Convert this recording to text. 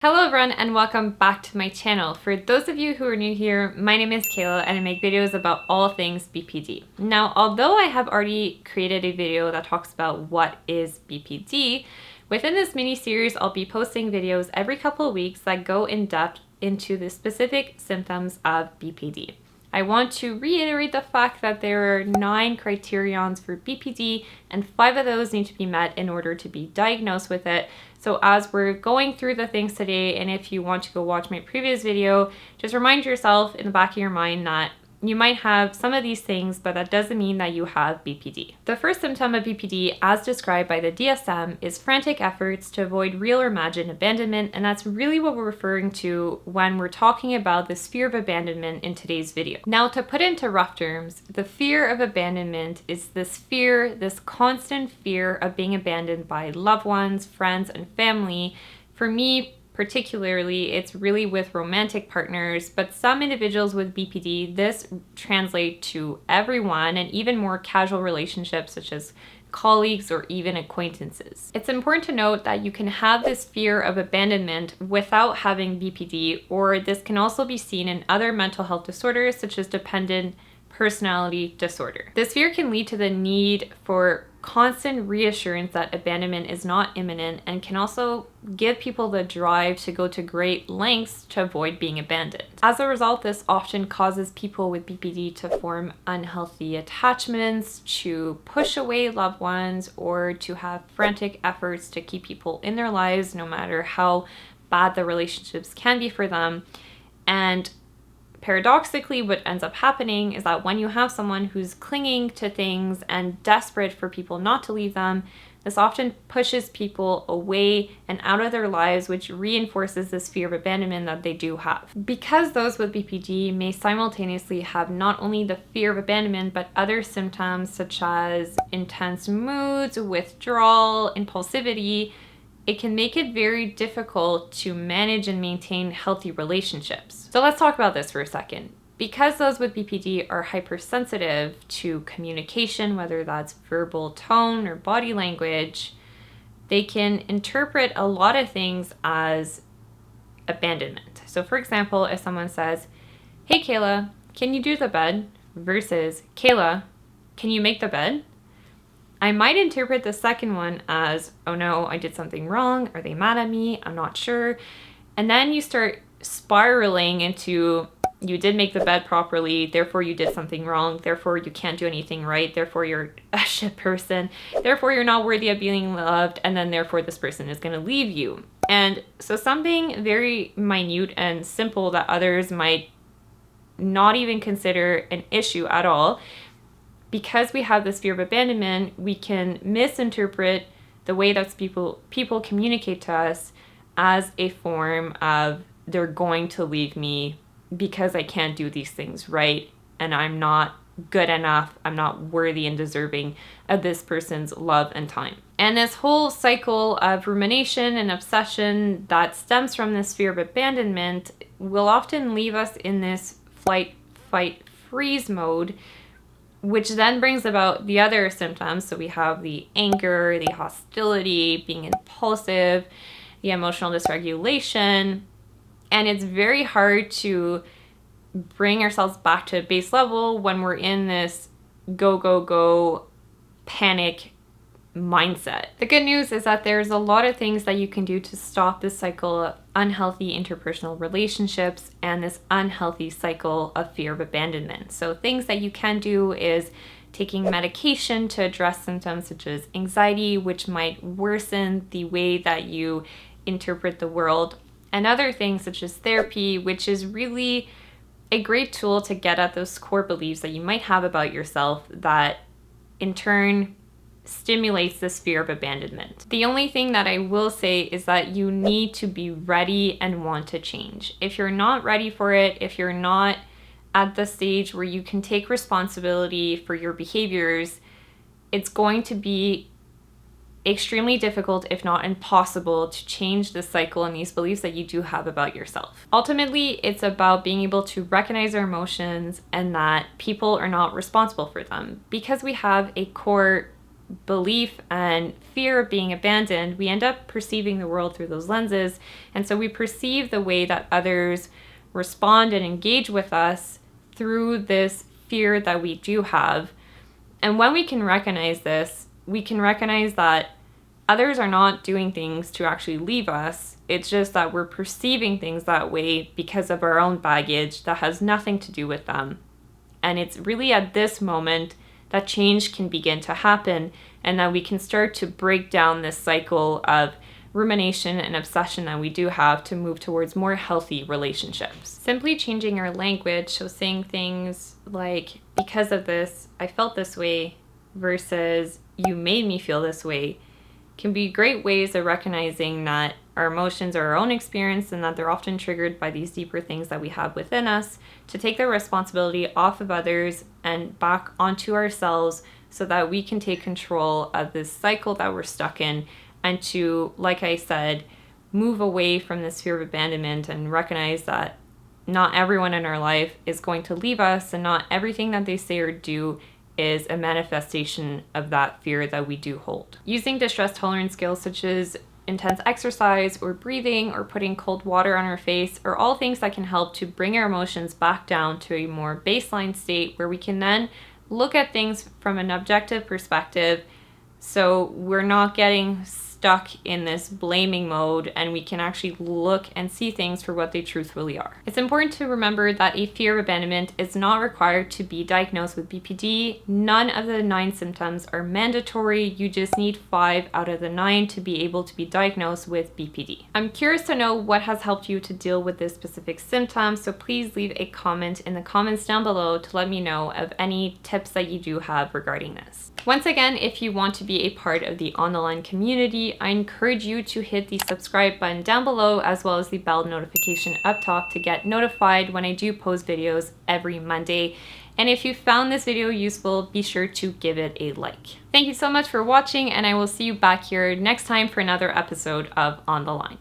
Hello everyone and welcome back to my channel. For those of you who are new here, my name is Kayla and I make videos about all things BPD. Now, although I have already created a video that talks about what is BPD, within this mini series I'll be posting videos every couple of weeks that go in depth into the specific symptoms of BPD. I want to reiterate the fact that there are 9 criterions for BPD and 5 of those need to be met in order to be diagnosed with it. So as we're going through the things today, and if you want to go watch my previous video, just remind yourself in the back of your mind that you might have some of these things, but that doesn't mean that you have BPD. The first symptom of BPD, as described by the DSM, is frantic efforts to avoid real or imagined abandonment, and that's really what we're referring to when we're talking about this fear of abandonment in today's video. Now, to put into rough terms, the fear of abandonment is this fear, this constant fear of being abandoned by loved ones, friends, and family. For me, particularly, it's really with romantic partners, but some individuals with BPD, this translates to everyone and even more casual relationships such as colleagues or even acquaintances. It's important to note that you can have this fear of abandonment without having BPD, or this can also be seen in other mental health disorders such as dependent personality disorder. This fear can lead to the need for constant reassurance that abandonment is not imminent and can also give people the drive to go to great lengths to avoid being abandoned. As a result, this often causes people with BPD to form unhealthy attachments, to push away loved ones, or to have frantic efforts to keep people in their lives no matter how bad the relationships can be for them. And paradoxically, what ends up happening is that when you have someone who's clinging to things and desperate for people not to leave them, this often pushes people away and out of their lives, which reinforces this fear of abandonment that they do have. Because those with BPD may simultaneously have not only the fear of abandonment, but other symptoms such as intense moods, withdrawal, impulsivity, it can make it very difficult to manage and maintain healthy relationships. So let's talk about this for a second. Because those with BPD are hypersensitive to communication, whether that's verbal tone or body language, they can interpret a lot of things as abandonment. So for example, if someone says, "Hey Kayla, can you do the bed?" versus, "Kayla, can you make the bed?" I might interpret the second one as, "Oh no, I did something wrong. Are they mad at me? I'm not sure." And then you start spiraling into, you did make the bed properly, therefore you did something wrong, therefore you can't do anything right, therefore you're a shit person, therefore you're not worthy of being loved, and then therefore this person is going to leave you. And so something very minute and simple that others might not even consider an issue at all, because we have this fear of abandonment, we can misinterpret the way that people communicate to us as a form of they're going to leave me because I can't do these things right and I'm not good enough, I'm not worthy and deserving of this person's love and time. And this whole cycle of rumination and obsession that stems from this fear of abandonment will often leave us in this flight, fight, freeze mode, which then brings about the other symptoms. So we have the anger, the hostility, being impulsive, the emotional dysregulation, and it's very hard to bring ourselves back to base level when we're in this go, go, go panic mindset. The good news is that there's a lot of things that you can do to stop this cycle of unhealthy interpersonal relationships and this unhealthy cycle of fear of abandonment. So things that you can do is taking medication to address symptoms such as anxiety, which might worsen the way that you interpret the world, and other things such as therapy, which is really a great tool to get at those core beliefs that you might have about yourself that in turn stimulates this fear of abandonment. The only thing that I will say is that you need to be ready and want to change. If you're not ready for it, if you're not at the stage where you can take responsibility for your behaviors, it's going to be extremely difficult, if not impossible, to change this cycle and these beliefs that you do have about yourself. Ultimately, it's about being able to recognize our emotions and that people are not responsible for them. Because we have a core belief and fear of being abandoned, we end up perceiving the world through those lenses. And so we perceive the way that others respond and engage with us through this fear that we do have. And when we can recognize this, we can recognize that others are not doing things to actually leave us. It's just that we're perceiving things that way because of our own baggage that has nothing to do with them. And it's really at this moment that change can begin to happen, and that we can start to break down this cycle of rumination and obsession that we do have to move towards more healthy relationships. Simply changing our language, so saying things like, because of this, I felt this way, versus you made me feel this way, can be great ways of recognizing that our emotions are our own experience and that they're often triggered by these deeper things that we have within us, to take the responsibility off of others and back onto ourselves so that we can take control of this cycle that we're stuck in, and to, like I said, move away from this fear of abandonment and recognize that not everyone in our life is going to leave us, and not everything that they say or do is a manifestation of that fear that we do hold. Using distress tolerance skills such as intense exercise or breathing or putting cold water on our face are all things that can help to bring our emotions back down to a more baseline state where we can then look at things from an objective perspective, so we're not getting stuck in this blaming mode, and we can actually look and see things for what they truthfully are. It's important to remember that a fear of abandonment is not required to be diagnosed with BPD. None of the 9 symptoms are mandatory. You just need 5 out of the 9 to be able to be diagnosed with BPD. I'm curious to know what has helped you to deal with this specific symptom, so please leave a comment in the comments down below to let me know of any tips that you do have regarding this. Once again, if you want to be a part of the On the Line community, I encourage you to hit the subscribe button down below, as well as the bell notification up top to get notified when I do post videos every Monday. And if you found this video useful, be sure to give it a like. Thank you so much for watching, and I will see you back here next time for another episode of On the Line.